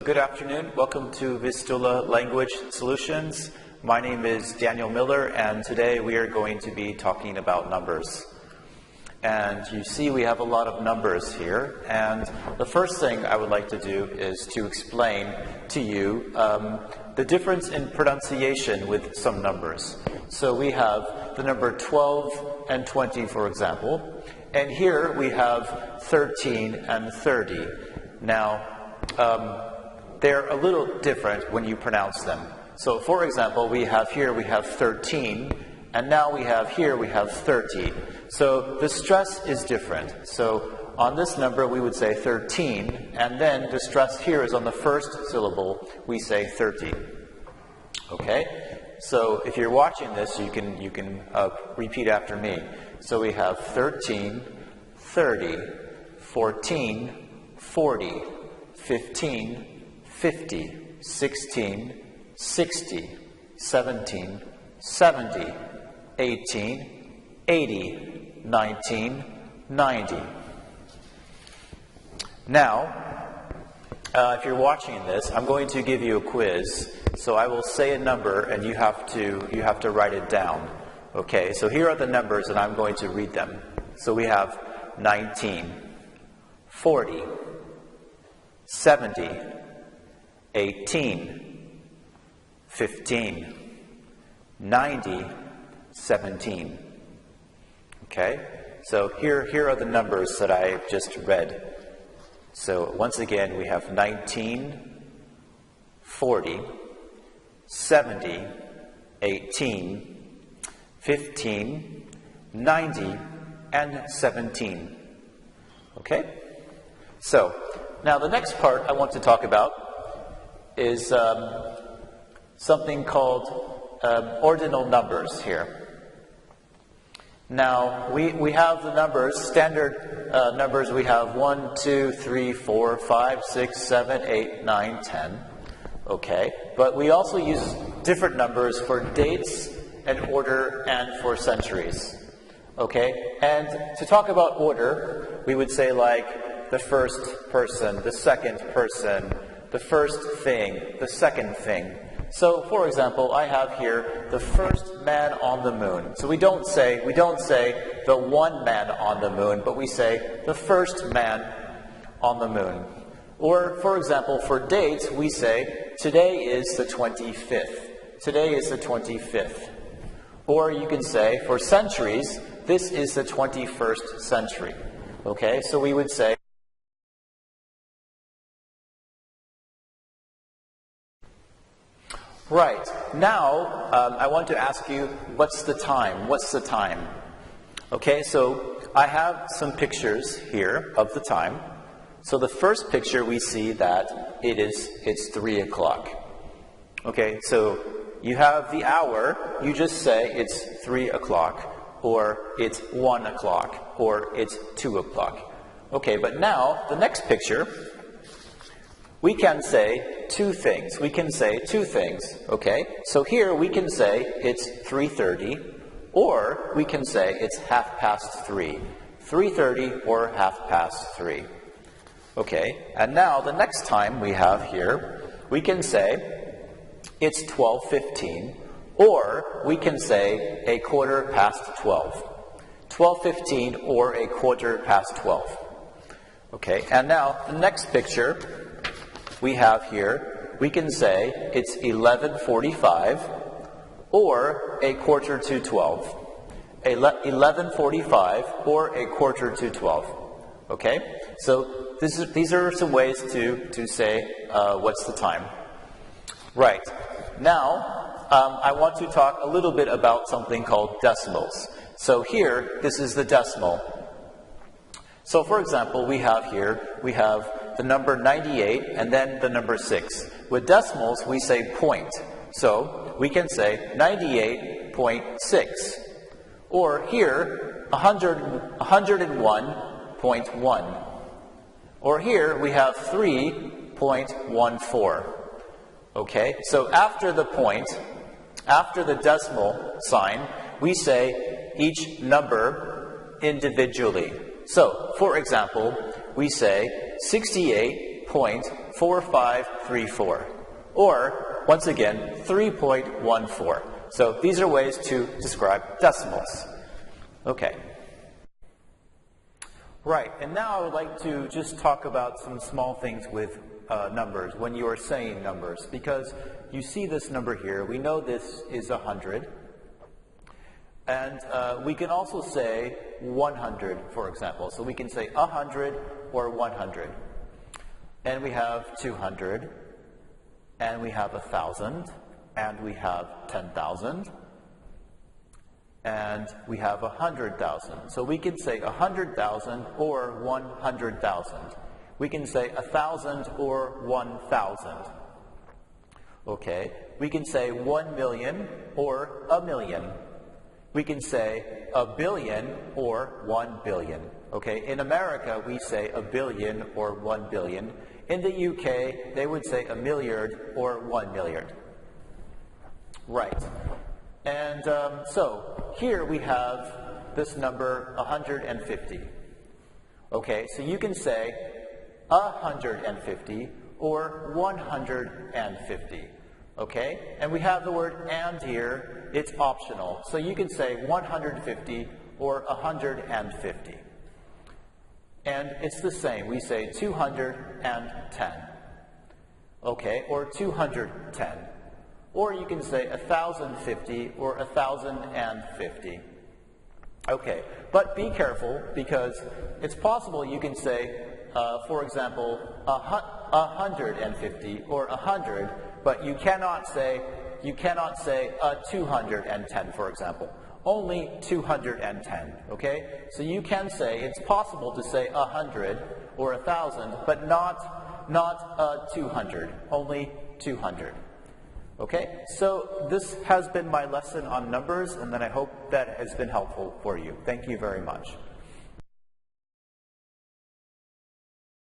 Good afternoon. Welcome to Vistula Language Solutions. My name is Daniel Miller, and today we are going to be talking about numbers. And you see we have a lot of numbers here, and the first thing I would like to do is to explain to you the difference in pronunciation with some numbers. So we have the number 12 and 20, for example, and here we have 13 and 30. Now, they're a little different when you pronounce them. So, for example, we have 13, and now we have 30. So the stress is different. So on this number we would say 13, and then the stress here is on the first syllable. We say 30. Okay? So if you're watching this, you can repeat after me. So we have 13, 30, 14, 40, 15, 50, 16, 60, 17, 70, 18, 80, 19, 90. Now, if you're watching this, I'm going to give you a quiz. So I will say a number, and you have to write it down. Okay, so here are the numbers, and I'm going to read them. So we have 19, 40, 70, 18, 15, 90, 17. Okay? So here are the numbers that I just read. So once again, we have 19, 40, 70, 18, 15, 90, and 17. Okay? So, now the next part I want to talk about is something called ordinal numbers here. Now, we have the numbers, standard numbers. We have 1, 2, 3, 4, 5, 6, 7, 8, 9, 10. Okay, but we also use different numbers for dates and order and for centuries. Okay, and to talk about order, we would say like the first person, the second person, the first thing, the second thing. So, for example, I have here the first man on the moon. So we don't say the one man on the moon, but we say the first man on the moon. Or, for example, for dates, we say today is the 25th. Today is the 25th. Or you can say for centuries, this is the 21st century. Okay, so we would say right. Now, I want to ask you, what's the time? What's the time? Okay, so I have some pictures here of the time. So the first picture, we see that it's 3 o'clock. Okay, so you have the hour, you just say it's 3 o'clock, or it's 1 o'clock, or it's 2 o'clock. Okay, but now, the next picture, we can say two things. We can say two things, okay? So here we can say it's 3:30, or we can say it's 3:30. 3:30 or 3:30. Okay, and now the next time we have here, we can say it's 12:15, or we can say 12:15. 12:15 or 12:15. Okay, and now the next picture we have here, we can say it's 11:45 or 11:45 11:45 or 11:45. Okay, so these are some ways to say what's the time. Right. Now, I want to talk a little bit about something called decimals. So here, this is the decimal. So for example, we have the number 98 and then the number 6. With decimals, we say point. So we can say 98.6. Or here, 101.1. Or here, we have 3.14. Okay, so after the point, after the decimal sign, we say each number individually. So, for example, we say 68.5 4534. Or, once again, 3.14. So these are ways to describe decimals. Okay. Right, and now I would like to just talk about some small things with numbers when you are saying numbers, because you see this number here. We know this is 100. And we can also say 100, for example. So we can say 100 or 100. And we have 200, and we have 1,000, and we have 10,000, and we have 100,000. So we can say 100,000 or 100,000. We can say 1,000 or 1,000. Okay, we can say 1 million or a million. We can say a billion or 1 billion. Okay, in America we say a billion or 1 billion. In the UK they would say a milliard or 1 milliard. Right. And so here we have this number 150. Okay, so you can say 150 or 150. Okay, and we have the word and here. It's optional. So you can say 150 or 150. And it's the same. We say 210. Okay, or 210. Or you can say 1,050 or 1,050. Okay, but be careful, because it's possible you can say, for example, 150 or 100, but you cannot say 210, for example. Only 210, okay? So you can say, it's possible to say 100 or 1,000, but not 200, only 200. Okay, so this has been my lesson on numbers, and then I hope that has been helpful for you. Thank you very much.